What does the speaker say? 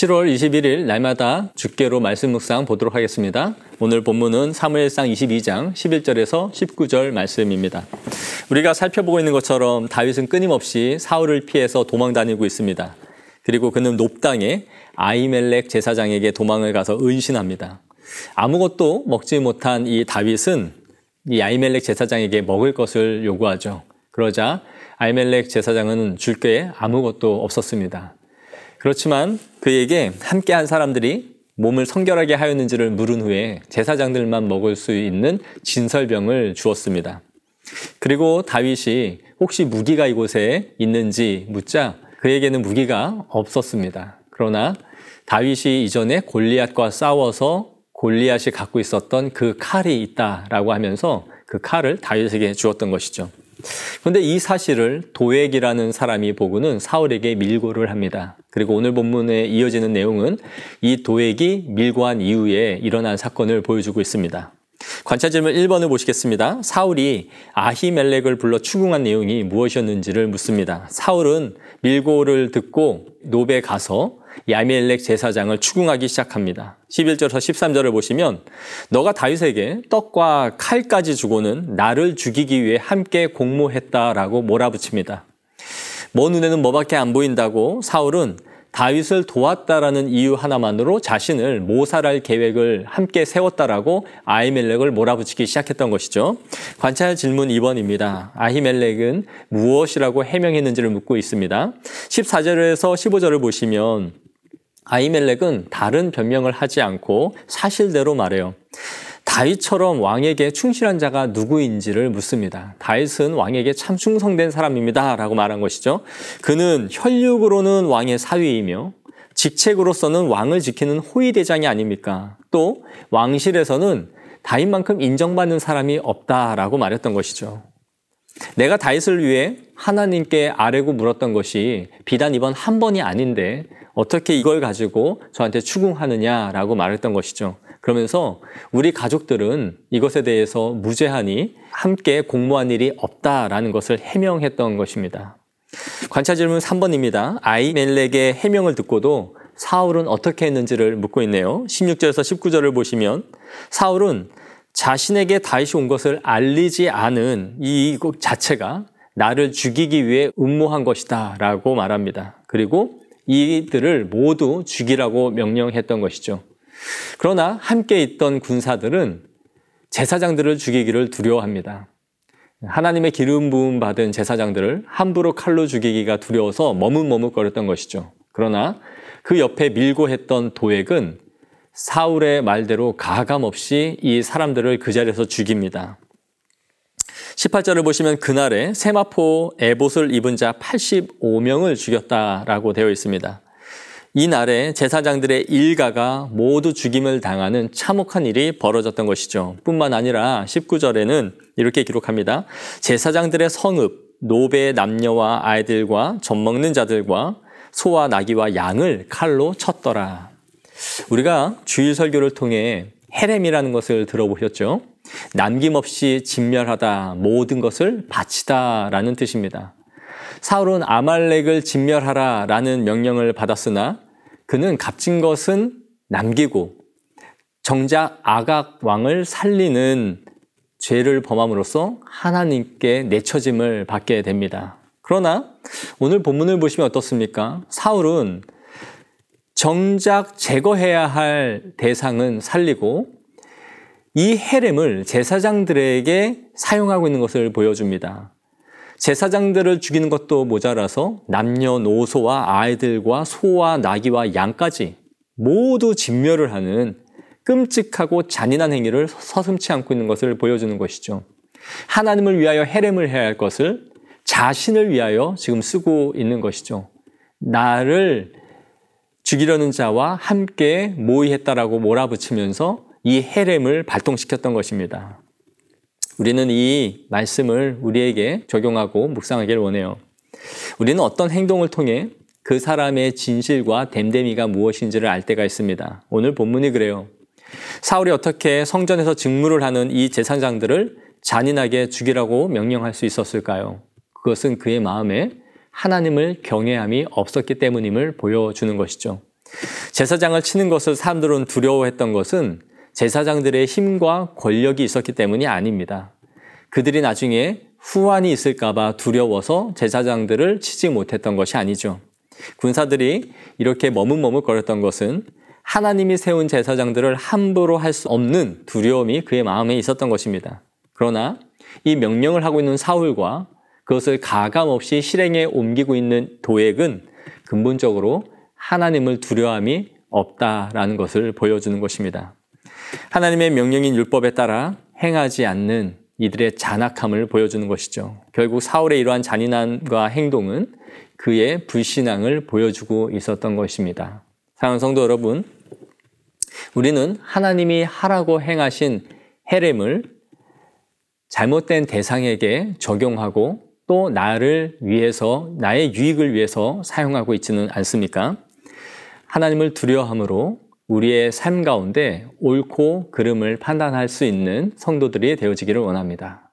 7월 21일 날마다 주께로 말씀 묵상 보도록 하겠습니다. 오늘 본문은 사무엘상 22장 11절에서 19절 말씀입니다. 우리가 살펴보고 있는 것처럼 다윗은 끊임없이 사울을 피해서 도망다니고 있습니다. 그리고 그는 높당에 아히멜렉 제사장에게 도망을 가서 은신합니다. 아무것도 먹지 못한 이 다윗은 이 아히멜렉 제사장에게 먹을 것을 요구하죠. 그러자 아히멜렉 제사장은 줄 게 아무것도 없었습니다. 그렇지만 그에게 함께한 사람들이 몸을 성결하게 하였는지를 물은 후에 제사장들만 먹을 수 있는 진설병을 주었습니다. 그리고 다윗이 혹시 무기가 이곳에 있는지 묻자 그에게는 무기가 없었습니다. 그러나 다윗이 이전에 골리앗과 싸워서 골리앗이 갖고 있었던 그 칼이 있다라고 하면서 그 칼을 다윗에게 주었던 것이죠. 그런데 이 사실을 도액이라는 사람이 보고는 사울에게 밀고를 합니다. 그리고 오늘 본문에 이어지는 내용은 이 도액이 밀고한 이후에 일어난 사건을 보여주고 있습니다. 관찰 질문 1번을 보시겠습니다. 사울이 아히멜렉을 불러 추궁한 내용이 무엇이었는지를 묻습니다. 사울은 밀고를 듣고 노베에 가서 이 아히멜렉 제사장을 추궁하기 시작합니다. 11절에서 13절을 보시면 너가 다윗에게 떡과 칼까지 주고는 나를 죽이기 위해 함께 공모했다라고 몰아붙입니다. 뭐 눈에는 뭐밖에 안 보인다고 사울은 다윗을 도왔다라는 이유 하나만으로 자신을 모살할 계획을 함께 세웠다라고 아히멜렉을 몰아붙이기 시작했던 것이죠. 관찰 질문 2번입니다. 아히멜렉은 무엇이라고 해명했는지를 묻고 있습니다. 14절에서 15절을 보시면 아히멜렉은 다른 변명을 하지 않고 사실대로 말해요. 다윗처럼 왕에게 충실한 자가 누구인지를 묻습니다. 다윗은 왕에게 참 충성된 사람입니다 라고 말한 것이죠. 그는 혈육으로는 왕의 사위이며 직책으로서는 왕을 지키는 호위대장이 아닙니까? 또 왕실에서는 다윗만큼 인정받는 사람이 없다라고 말했던 것이죠. 내가 다윗을 위해 하나님께 아뢰고 물었던 것이 비단 이번 한 번이 아닌데 어떻게 이걸 가지고 저한테 추궁하느냐라고 말했던 것이죠. 그러면서 우리 가족들은 이것에 대해서 무죄하니 함께 공모한 일이 없다라는 것을 해명했던 것입니다. 관찰 질문 3번입니다. 아히멜렉의 해명을 듣고도 사울은 어떻게 했는지를 묻고 있네요. 16절에서 19절을 보시면 사울은 자신에게 다윗이 온 것을 알리지 않은 이 자체가 나를 죽이기 위해 음모한 것이다 라고 말합니다. 그리고 이들을 모두 죽이라고 명령했던 것이죠. 그러나 함께 있던 군사들은 제사장들을 죽이기를 두려워합니다. 하나님의 기름 부음 받은 제사장들을 함부로 칼로 죽이기가 두려워서 머뭇머뭇거렸던 것이죠. 그러나 그 옆에 밀고 했던 도액은 사울의 말대로 가감없이 이 사람들을 그 자리에서 죽입니다. 18절을 보시면 그날에 세마포 에봇을 입은 자 85명을 죽였다라고 되어 있습니다. 이 날에 제사장들의 일가가 모두 죽임을 당하는 참혹한 일이 벌어졌던 것이죠. 뿐만 아니라 19절에는 이렇게 기록합니다. 제사장들의 성읍, 노베의 남녀와 아이들과 젖먹는 자들과 소와 나귀와 양을 칼로 쳤더라. 우리가 주일 설교를 통해 헤렘이라는 것을 들어보셨죠? 남김없이 진멸하다, 모든 것을 바치다 라는 뜻입니다. 사울은 아말렉을 진멸하라 라는 명령을 받았으나 그는 값진 것은 남기고 정작 아각 왕을 살리는 죄를 범함으로써 하나님께 내쳐짐을 받게 됩니다. 그러나 오늘 본문을 보시면 어떻습니까? 사울은 정작 제거해야 할 대상은 살리고 이 헤렘을 제사장들에게 사용하고 있는 것을 보여줍니다. 제사장들을 죽이는 것도 모자라서 남녀노소와 아이들과 소와 나귀와 양까지 모두 진멸을 하는 끔찍하고 잔인한 행위를 서슴지 않고 있는 것을 보여주는 것이죠. 하나님을 위하여 헤렘을 해야 할 것을 자신을 위하여 지금 쓰고 있는 것이죠. 나를 죽이려는 자와 함께 모의했다라고 몰아붙이면서 이 헤렘을 발동시켰던 것입니다. 우리는 이 말씀을 우리에게 적용하고 묵상하기를 원해요. 우리는 어떤 행동을 통해 그 사람의 진실과 됨됨이가 무엇인지를 알 때가 있습니다. 오늘 본문이 그래요. 사울이 어떻게 성전에서 직무를 하는 이 제사장들을 잔인하게 죽이라고 명령할 수 있었을까요? 그것은 그의 마음에 하나님을 경외함이 없었기 때문임을 보여주는 것이죠. 제사장을 치는 것을 사람들은 두려워했던 것은 제사장들의 힘과 권력이 있었기 때문이 아닙니다. 그들이 나중에 후환이 있을까 봐 두려워서 제사장들을 치지 못했던 것이 아니죠. 군사들이 이렇게 머뭇머뭇거렸던 것은 하나님이 세운 제사장들을 함부로 할 수 없는 두려움이 그의 마음에 있었던 것입니다. 그러나 이 명령을 하고 있는 사울과 그것을 가감없이 실행에 옮기고 있는 도액은 근본적으로 하나님을 두려움이 없다라는 것을 보여주는 것입니다. 하나님의 명령인 율법에 따라 행하지 않는 이들의 잔악함을 보여주는 것이죠. 결국 사울의 이러한 잔인함과 행동은 그의 불신앙을 보여주고 있었던 것입니다. 사랑하는 성도 여러분, 우리는 하나님이 하라고 행하신 헤렘을 잘못된 대상에게 적용하고 또 나를 위해서, 나의 유익을 위해서 사용하고 있지는 않습니까? 하나님을 두려워함으로 우리의 삶 가운데 옳고 그름을 판단할 수 있는 성도들이 되어지기를 원합니다.